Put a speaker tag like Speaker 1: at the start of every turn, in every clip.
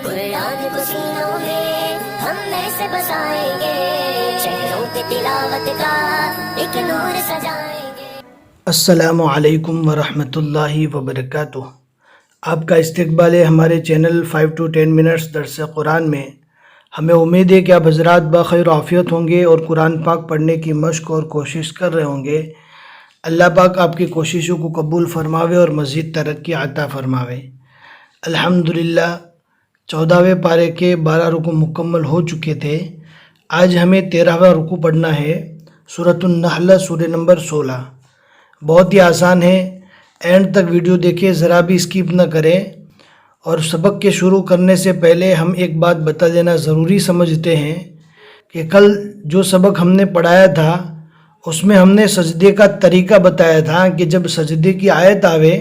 Speaker 1: قرآن کو سینوں میں ہم ایسے بسائیں گے، شہروں پہ تلاوت کا ایک نور سجائیں گے۔
Speaker 2: السلام علیکم ورحمۃ اللہ وبرکاتہ۔ آپ کا استقبال ہے ہمارے چینل 5 to 10 منٹس درس قرآن میں۔ ہمیں امید ہے کہ آپ حضرات بخیر و عافیت ہوں گے اور قرآن پاک پڑھنے کی مشق اور کوشش کر رہے ہوں گے۔ اللہ پاک آپ کی کوششوں کو قبول فرماوے اور مزید ترقی عطا فرماوے۔ الحمدللہ 14ویں پارے کے 12 رکوع مکمل ہو چکے تھے۔ آج ہمیں 13واں رکوع پڑھنا ہے، سورۃ النحل، سورہ نمبر 16۔ بہت ہی آسان ہے، اینڈ تک ویڈیو دیکھیں، ذرا بھی اسکپ نہ کریں۔ اور سبق کے شروع کرنے سے پہلے ہم ایک بات بتا دینا ضروری سمجھتے ہیں کہ کل جو سبق ہم نے پڑھایا تھا اس میں ہم نے سجدے کا طریقہ بتایا تھا کہ جب سجدے کی آیت آوے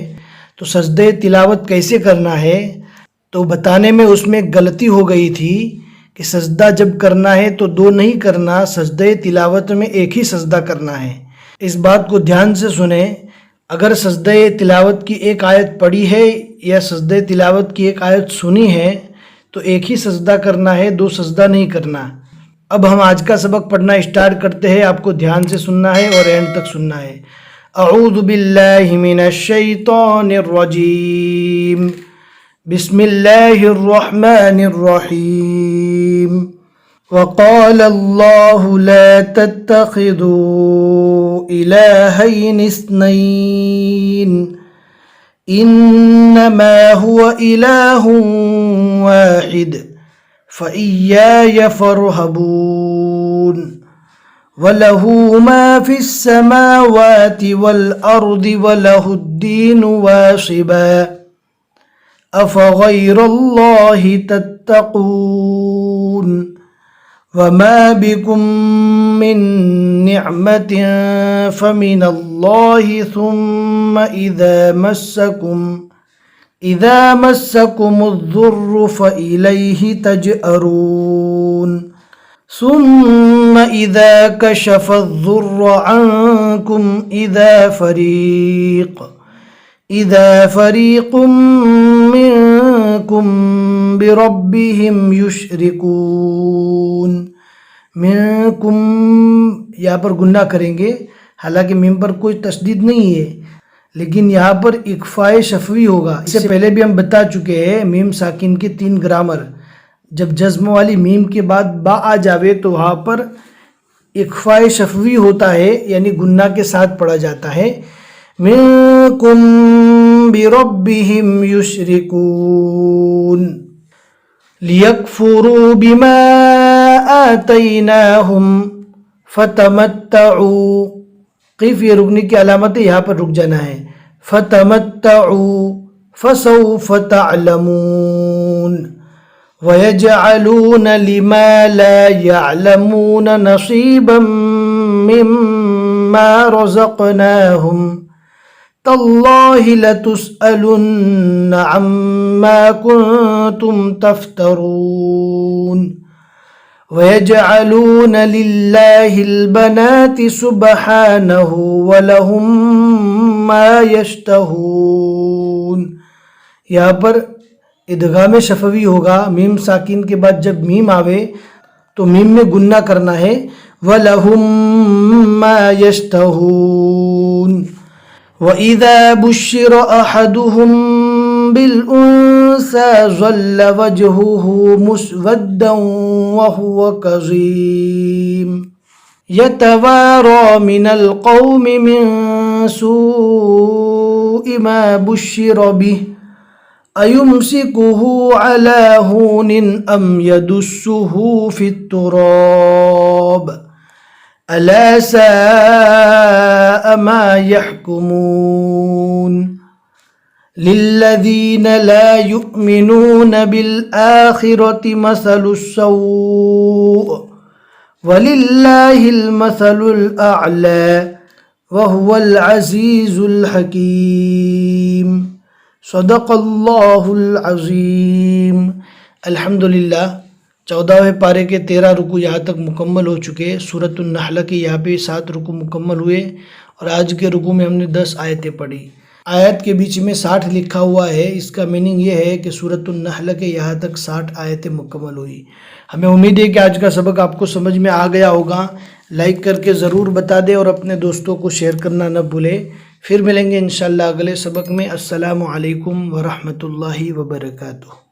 Speaker 2: تو سجدے تلاوت کیسے کرنا ہے، تو بتانے میں اس میں غلطی ہو گئی تھی کہ سجدہ جب کرنا ہے تو دو نہیں کرنا، سجدے تلاوت میں ایک ہی سجدہ کرنا ہے۔ اس بات کو دھیان سے سنیں، اگر سجدہ تلاوت کی ایک آیت پڑھی ہے یا سجدہ تلاوت کی ایک آیت سنی ہے تو ایک ہی سجدہ کرنا ہے، دو سجدہ نہیں کرنا۔ اب ہم آج کا سبق پڑھنا اسٹارٹ کرتے ہیں، آپ کو دھیان سے سننا ہے اور اینڈ تک سننا ہے۔ اعوذ باللہ من الشیطان الرجیم، بسم اللہ الرحمن الرحیم۔ وقال اللہ لا تتخذوا الہین اثنین انما هو الہ واحد فإیای فارہبون وَلَهُ مَا فِي السَّمَاوَاتِ وَالْأَرْضِ وَلَهُ الدِّينُ وَاصِبًا أَفَغَيْرَ اللَّهِ تَتَّقُونَ وَمَا بِكُم مِّن نِّعْمَةٍ فَمِنَ اللَّهِ ثُمَّ إِذَا مَسَّكُمُ الضُّرُّ فَإِلَيْهِ تَجْأَرُونَ ثُمَّ إِذَا كَشَفَ الضُّرَّ عَنكُمْ إِذَا فَرِيقٌ مِّنكُم بِرَبِّهِمْ يُشْرِكُونَ۔ منکم یہاں پر گناہ کریں گے، حالانکہ میم پر کوئی تشدید نہیں ہے، لیکن یہاں پر اخفاء شفوی ہوگا۔ اس سے پہلے بھی ہم بتا چکے ہیں میم ساکن کے 3 گرامر۔ جب جزم والی میم کے بعد با آ جاوے تو وہاں پر اخفاء شفوی ہوتا ہے، یعنی گناہ کے ساتھ پڑھا جاتا ہے۔ منکم بربہم یشرکون لیکفروا بما آتیناہم فتمتعوا، قف یہ رکنے کی علامت ہے، یہاں پر رک جانا ہے۔ فتمتعوا فسوف تعلمون وَيَجْعَلُونَ لِمَا لَا يَعْلَمُونَ نَصِيبًا مِّمَّا رَزَقْنَاهُمْ تَاللَّهِ لَتُسْأَلُنَّ عَمَّا كُنتُمْ تَفْتَرُونَ وَيَجْعَلُونَ لِلَّهِ الْبَنَاتِ سُبْحَانَهُ وَلَهُم مَّا يَشْتَهُونَ۔ یہاں پر ادغام شفوی ہوگا، میم ساکن کے بعد جب میم آوے تو میم میں گنہ کرنا ہے۔ وَلَهُم مَّا يَشْتَهُونَ وَإِذَا بُشِّرَ أَحَدُهُم بِالْأُنثَىٰ ظَلَّ وَجْهُهُ مُسْوَدًّا وَهُوَ كَظِيمٌ يَتَوَارَىٰ مِنَ الْقَوْمِ مِن سُوءِ مَا بُشِّرَ بِهِ أَيُمْسِكُهُ عَلَىٰ هُونٍ أَمْ يَدُسُّهُ فِي التُّرَابِ أَلَا سَاءَ مَا يَحْكُمُونَ لِلَّذِينَ لَا يُؤْمِنُونَ بِالْآخِرَةِ مَثَلُ السَّوْءِ وَلِلَّهِ الْمَثَلُ الْأَعْلَىٰ وَهُوَ الْعَزِيزُ الْحَكِيمُ۔ صدق اللہ العظیم۔ الحمدللہ 14ویں پارے کے 13 رکوع یہاں تک مکمل ہو چکے۔ سورۃ النحل کے یہاں پہ 7 رکوع مکمل ہوئے اور آج کے رکوع میں ہم نے 10 آیتیں پڑھی۔ آیت کے بیچ میں 60 لکھا ہوا ہے، اس کا میننگ یہ ہے کہ سورۃ النحل کے یہاں تک 60 آیتیں مکمل ہوئی۔ ہمیں امید ہے کہ آج کا سبق آپ کو سمجھ میں آ گیا ہوگا۔ لائک کر کے ضرور بتا دیں اور اپنے دوستوں کو شیئر کرنا نہ بھولیں۔ پھر ملیں گے انشاءاللہ اگلے سبق میں۔ السلام علیکم ورحمۃ اللہ وبرکاتہ۔